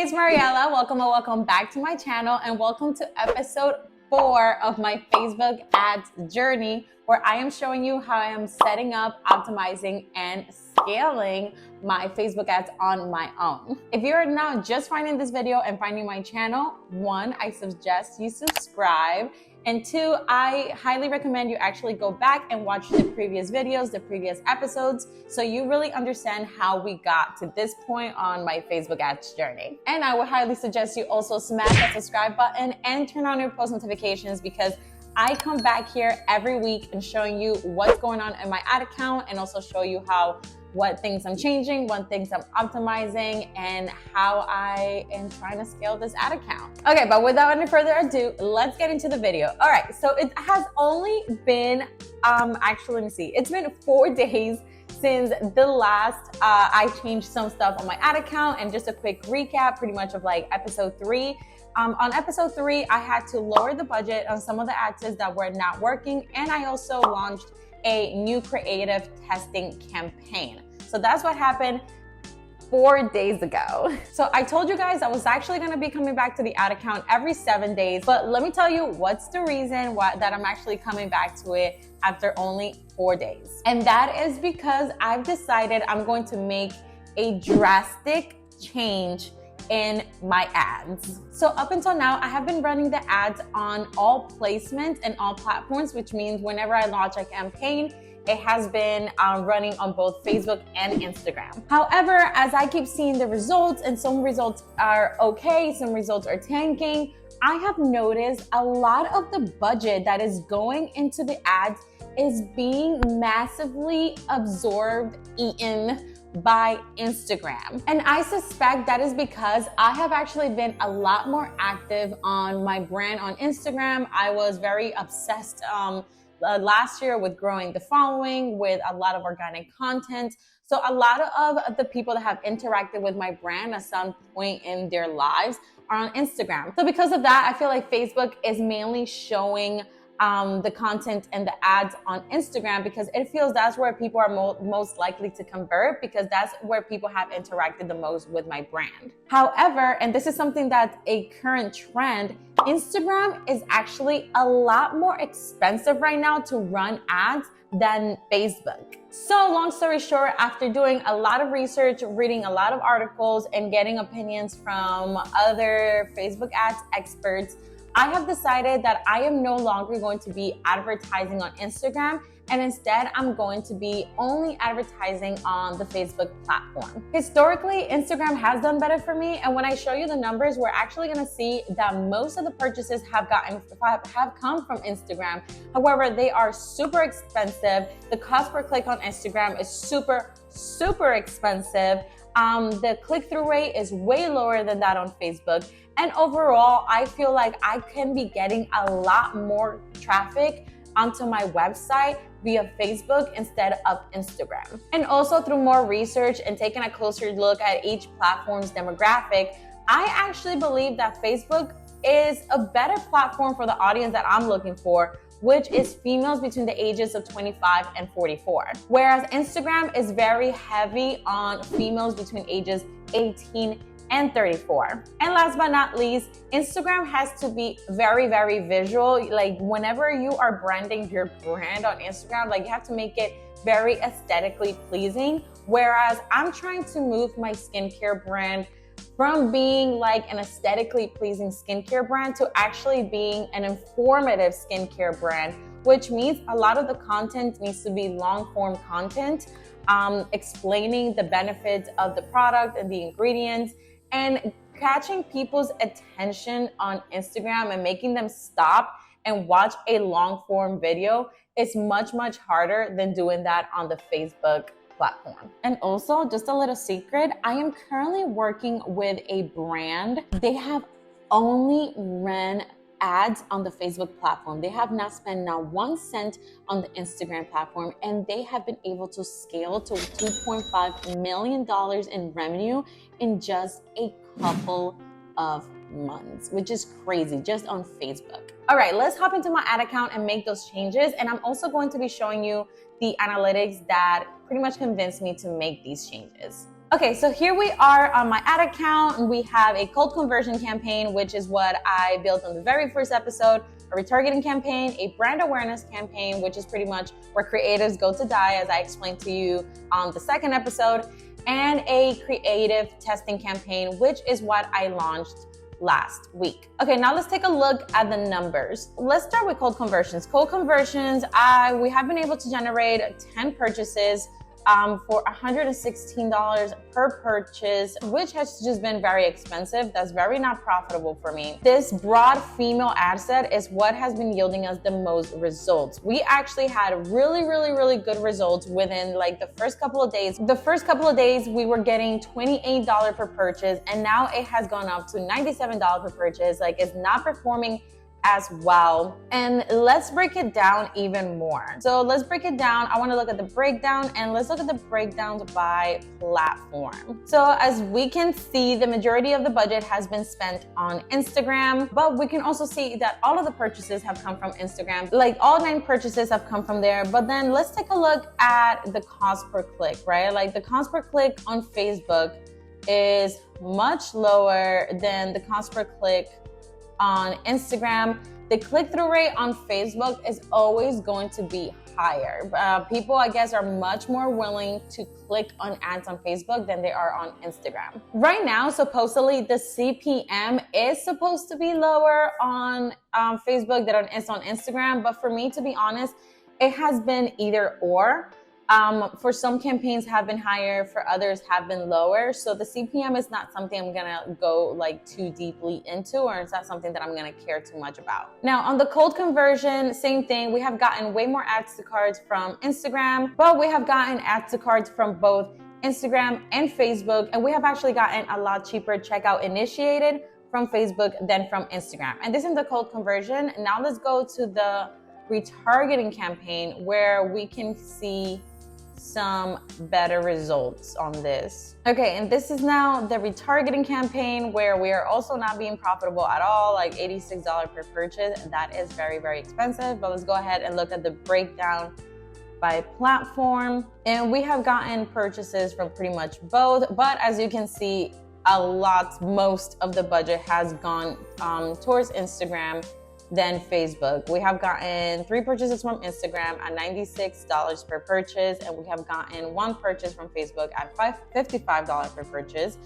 it's Mariela. Welcome back to my channel, and welcome to episode 4 of my Facebook ads journey, where I am showing you how I am setting up, optimizing, and scaling my Facebook ads on my own. If you're now just finding this video and finding my channel, 1, I suggest you subscribe. And 2, I highly recommend you actually go back and watch the previous videos, the previous episodes, so you really understand how we got to this point on my Facebook ads journey. And I would highly suggest you also smash that subscribe button and turn on your post notifications, because I come back here every week and showing you what's going on in my ad account, and also show you what things I'm changing, what things I'm optimizing, and how I am trying to scale this ad account. Okay, but without any further ado, let's get into the video. All right, so it has only been, actually, let me see. It's been 4 days since the last, I changed some stuff on my ad account, and just a quick recap pretty much of like episode 3. On episode 3, I had to lower the budget on some of the ad sets that were not working, and I also launched a new creative testing campaign. So that's what happened 4 days ago. So I told you guys I was actually gonna be coming back to the ad account every 7 days, but let me tell you what's the reason that I'm actually coming back to it after only 4 days. And that is because I've decided I'm going to make a drastic change in my ads. So up until now, I have been running the ads on all placements and all platforms, which means whenever I launch a campaign, it has been running on both Facebook and Instagram. However, as I keep seeing the results, and some results are okay, some results are tanking, I have noticed a lot of the budget that is going into the ads is being massively absorbed, eaten by Instagram. And I suspect that is because I have actually been a lot more active on my brand on Instagram. I was very obsessed last year with growing the following, with a lot of organic content. So a lot of the people that have interacted with my brand at some point in their lives are on Instagram. So because of that, I feel like Facebook is mainly showing the content and the ads on Instagram, because it feels that's where people are most likely to convert, because that's where people have interacted the most with my brand. However, and this is something that's a current trend, Instagram is actually a lot more expensive right now to run ads than Facebook. So long story short, after doing a lot of research, reading a lot of articles, and getting opinions from other Facebook ads experts, I have decided that I am no longer going to be advertising on Instagram, and instead I'm going to be only advertising on the Facebook platform. Historically, Instagram has done better for me, and when I show you the numbers, we're actually gonna see that most of the purchases have come from Instagram. However, they are super expensive. The cost per click on Instagram is super expensive. The click-through rate is way lower than that on Facebook. And overall, I feel like I can be getting a lot more traffic onto my website via Facebook instead of Instagram. And also, through more research and taking a closer look at each platform's demographic, I actually believe that Facebook is a better platform for the audience that I'm looking for, which is females between the ages of 25 and 44. Whereas Instagram is very heavy on females between ages 18 and 34. And last but not least, Instagram has to be very visual. Like, whenever you are branding your brand on Instagram, like, you have to make it very aesthetically pleasing. Whereas I'm trying to move my skincare brand from being like an aesthetically pleasing skincare brand to actually being an informative skincare brand, which means a lot of the content needs to be long form content, explaining the benefits of the product and the ingredients, and catching people's attention on Instagram and making them stop and watch a long form video is much harder than doing that on the Facebook platform. And also, just a little secret, I am currently working with a brand. They have only ran ads on the Facebook platform. They have not spent not 1 cent on the Instagram platform, and they have been able to scale to $2.5 million in revenue in just a couple of months, which is crazy, just on Facebook. All right, let's hop into my ad account and make those changes. And I'm also going to be showing you the analytics that pretty much convinced me to make these changes. Okay, so here we are on my ad account, and we have a cold conversion campaign, which is what I built on the very first episode, a retargeting campaign, a brand awareness campaign, which is pretty much where creatives go to die, as I explained to you on the second episode, and a creative testing campaign, which is what I launched last week. Okay, now let's take a look at the numbers. Let's start with cold conversions. Cold conversions, we have been able to generate 10 purchases for $116 per purchase, which has just been very expensive. That's very not profitable for me. This broad female ad set is what has been yielding us the most results. We actually had really good results within like the first couple of days. The first couple of days we were getting $28 per purchase, and now it has gone up to $97 per purchase. Like, it's not performing as well. And let's break it down even more. So let's break it down. I want to look at the breakdown, and let's look at the breakdowns by platform. So as we can see, the majority of the budget has been spent on Instagram, but we can also see that all of the purchases have come from Instagram. Like, all 9 purchases have come from there. But then let's take a look at the cost per click, right? Like, the cost per click on Facebook is much lower than the cost per click on Instagram. The click-through rate on Facebook is always going to be higher. People, I guess, are much more willing to click on ads on Facebook than they are on Instagram. Right now, supposedly, the CPM is supposed to be lower on Facebook than it is on Instagram, but for me, to be honest, it has been either or. For some campaigns have been higher, for others have been lower. So the CPM is not something I'm gonna go like too deeply into, or it's not something that I'm gonna care too much about. Now on the cold conversion, same thing. We have gotten way more ads to cards from Instagram, but we have gotten ads to cards from both Instagram and Facebook. And we have actually gotten a lot cheaper checkout initiated from Facebook than from Instagram. And this is the cold conversion. Now let's go to the retargeting campaign, where we can see some better results on this. Okay, and this is now the retargeting campaign, where we are also not being profitable at all, like $86 per purchase. That is very expensive. But let's go ahead and look at the breakdown by platform. And we have gotten purchases from pretty much both, but as you can see, most of the budget has gone towards Instagram than Facebook. We have gotten 3 purchases from Instagram at $96 per purchase, and we have gotten 1 purchase from Facebook at $55 per purchase.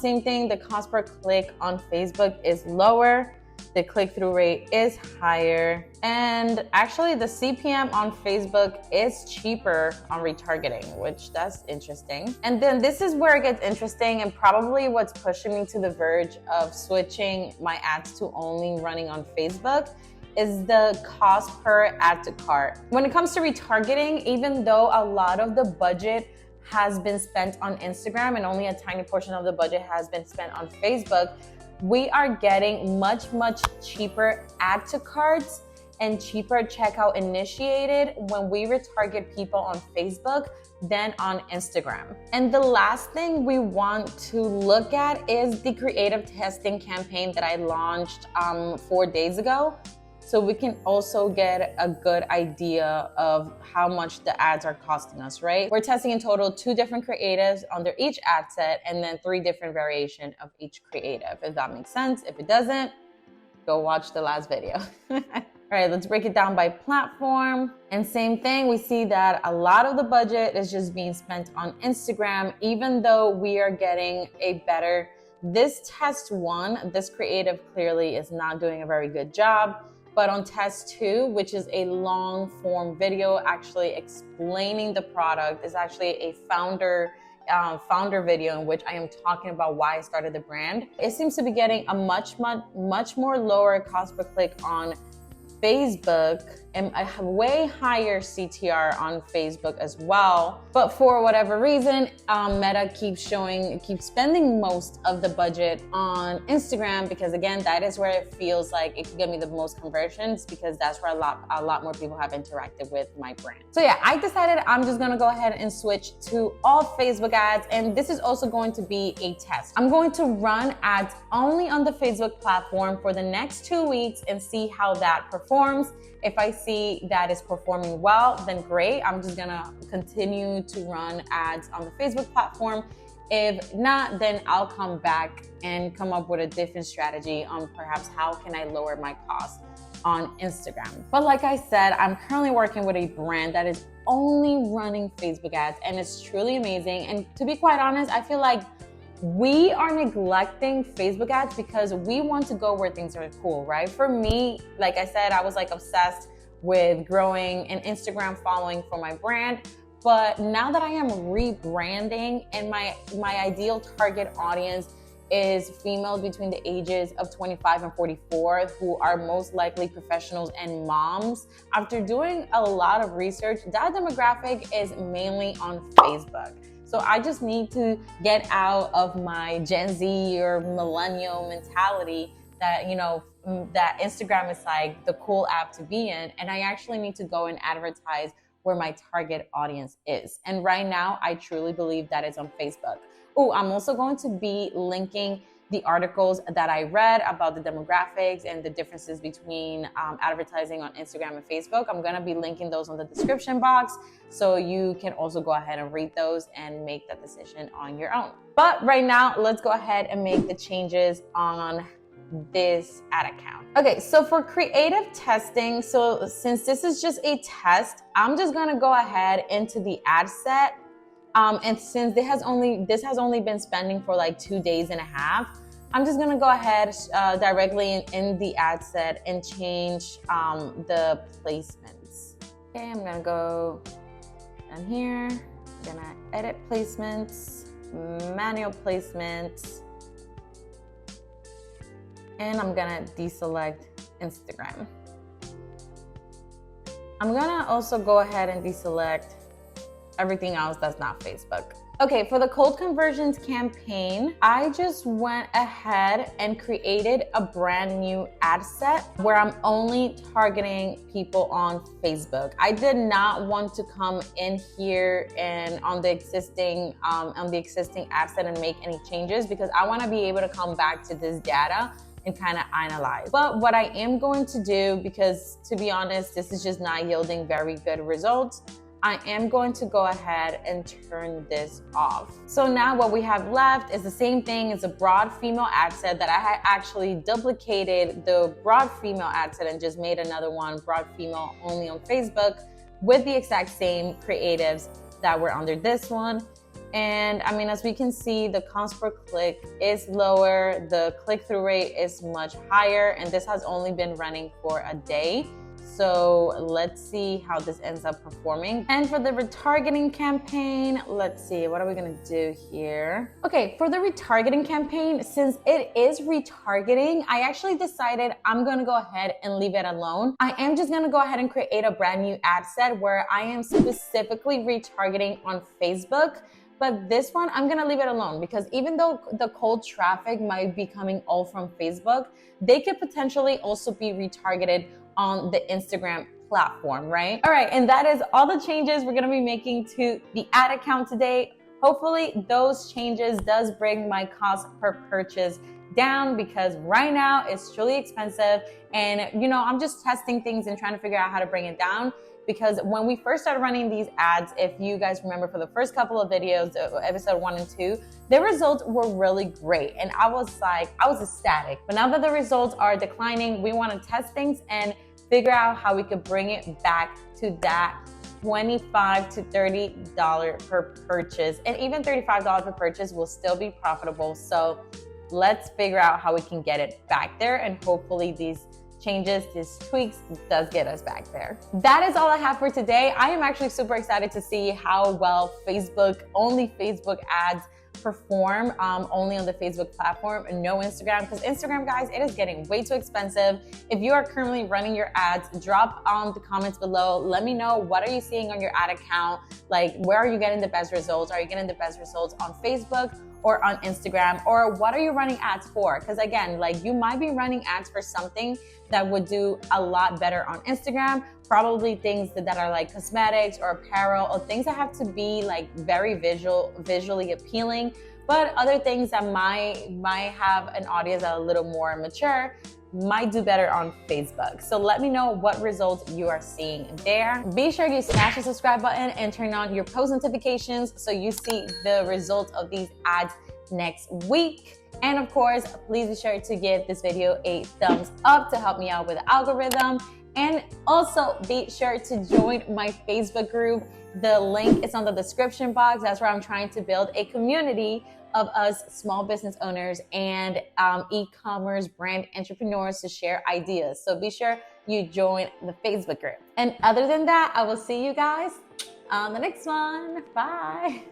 Same thing, the cost per click on Facebook is lower. The click-through rate is higher. And actually the CPM on Facebook is cheaper on retargeting, which that's interesting. And then this is where it gets interesting, and probably what's pushing me to the verge of switching my ads to only running on Facebook is the cost per add to cart. When it comes to retargeting, even though a lot of the budget has been spent on Instagram and only a tiny portion of the budget has been spent on Facebook, we are getting much cheaper add to carts and cheaper checkout initiated when we retarget people on Facebook than on Instagram. And the last thing we want to look at is the creative testing campaign that I launched 4 days ago. So we can also get a good idea of how much the ads are costing us, right? We're testing in total 2 different creatives under each ad set, and then 3 different variations of each creative, if that makes sense. If it doesn't, go watch the last video. All right, let's break it down by platform. And same thing, we see that a lot of the budget is just being spent on Instagram, even though we are getting a better, this test 1, this creative clearly is not doing a very good job. But on test 2, which is a long form video actually explaining the product, is actually a founder video in which I am talking about why I started the brand. It seems to be getting a much more lower cost per click on Facebook and a way higher CTR on Facebook as well. But for whatever reason, Meta keeps spending most of the budget on Instagram, because again, that is where it feels like it can get me the most conversions, because that's where a lot more people have interacted with my brand. So yeah, I decided I'm just gonna go ahead and switch to all Facebook ads, and this is also going to be a test. I'm going to run ads only on the Facebook platform for the next 2 weeks and see how that performs. If I see that is performing well, then great. I'm just gonna continue to run ads on the Facebook platform. If not, then I'll come back and come up with a different strategy on perhaps how can I lower my costs on Instagram. But like I said, I'm currently working with a brand that is only running Facebook ads, and it's truly amazing. And to be quite honest, I feel like we are neglecting Facebook ads because we want to go where things are cool, right? For me, like I said, I was like obsessed with growing an Instagram following for my brand. But now that I am rebranding and my ideal target audience is females between the ages of 25 and 44 who are most likely professionals and moms, after doing a lot of research, that demographic is mainly on Facebook. So I just need to get out of my Gen Z or millennial mentality that, you know, that Instagram is like the cool app to be in. And I actually need to go and advertise where my target audience is. And right now, I truly believe that is on Facebook. Oh, I'm also going to be linking the articles that I read about the demographics and the differences between advertising on Instagram and Facebook. I'm going to be linking those on the description box, so you can also go ahead and read those and make that decision on your own. But right now, let's go ahead and make the changes on this ad account. Okay, so for creative testing, so since this is just a test, I'm just going to go ahead into the ad set. And since this has only been spending for like 2.5 days, I'm just gonna go ahead directly in the ad set and change the placements. Okay, I'm gonna go down here. I'm gonna edit placements, manual placements, and I'm gonna deselect Instagram. I'm gonna also go ahead and deselect everything else that's not Facebook. Okay, for the cold conversions campaign, I just went ahead and created a brand new ad set where I'm only targeting people on Facebook. I did not want to come in here and on the existing ad set and make any changes because I want to be able to come back to this data and kind of analyze. But what I am going to do, because to be honest, this is just not yielding very good results, I am going to go ahead and turn this off. So now what we have left is the same thing. It's a broad female ad set that I had actually duplicated the broad female ad set and just made another one, broad female only on Facebook, with the exact same creatives that were under this one. And I mean, as we can see, the cost per click is lower, the click-through rate is much higher, and this has only been running for a day. So let's see how this ends up performing. And for the retargeting campaign, let's see, what are we gonna do here? Okay, for the retargeting campaign, since it is retargeting, I actually decided I'm gonna go ahead and leave it alone. I am just gonna go ahead and create a brand new ad set where I am specifically retargeting on Facebook. But this one, I'm gonna leave it alone because even though the cold traffic might be coming all from Facebook, they could potentially also be retargeted on the Instagram platform, right? All right, and that is all the changes we're gonna be making to the ad account today. Hopefully those changes does bring my cost per purchase down because right now it's truly expensive. And you know, I'm just testing things and trying to figure out how to bring it down. Because when we first started running these ads, if you guys remember for the first couple of videos, episode 1 and 2, the results were really great. And I was ecstatic. But now that the results are declining, we want to test things and figure out how we could bring it back to that $25 to $30 per purchase. And even $35 per purchase will still be profitable. So let's figure out how we can get it back there, and hopefully these changes, these tweaks does get us back there. That is all I have for today. I am actually super excited to see how well only Facebook ads perform only on the Facebook platform and no Instagram, because Instagram, guys, it is getting way too expensive. If you are currently running your ads, drop the comments below. Let me know, what are you seeing on your ad account? Like, where are you getting the best results? Are you getting the best results on Facebook or on Instagram? Or what are you running ads for? Because again, like, you might be running ads for something that would do a lot better on Instagram, probably things that are like cosmetics or apparel or things that have to be like very visually appealing but other things that might have an audience that are a little more mature might do better on Facebook. So let me know what results you are seeing there. Be sure you smash the subscribe button and turn on your post notifications so you see the results of these ads next week. And of course, please be sure to give this video a thumbs up to help me out with the algorithm. And also be sure to join my Facebook group. The link is on the description box. That's where I'm trying to build a community of us small business owners and e-commerce brand entrepreneurs to share ideas. So be sure you join the Facebook group. And other than that, I will see you guys on the next one. Bye.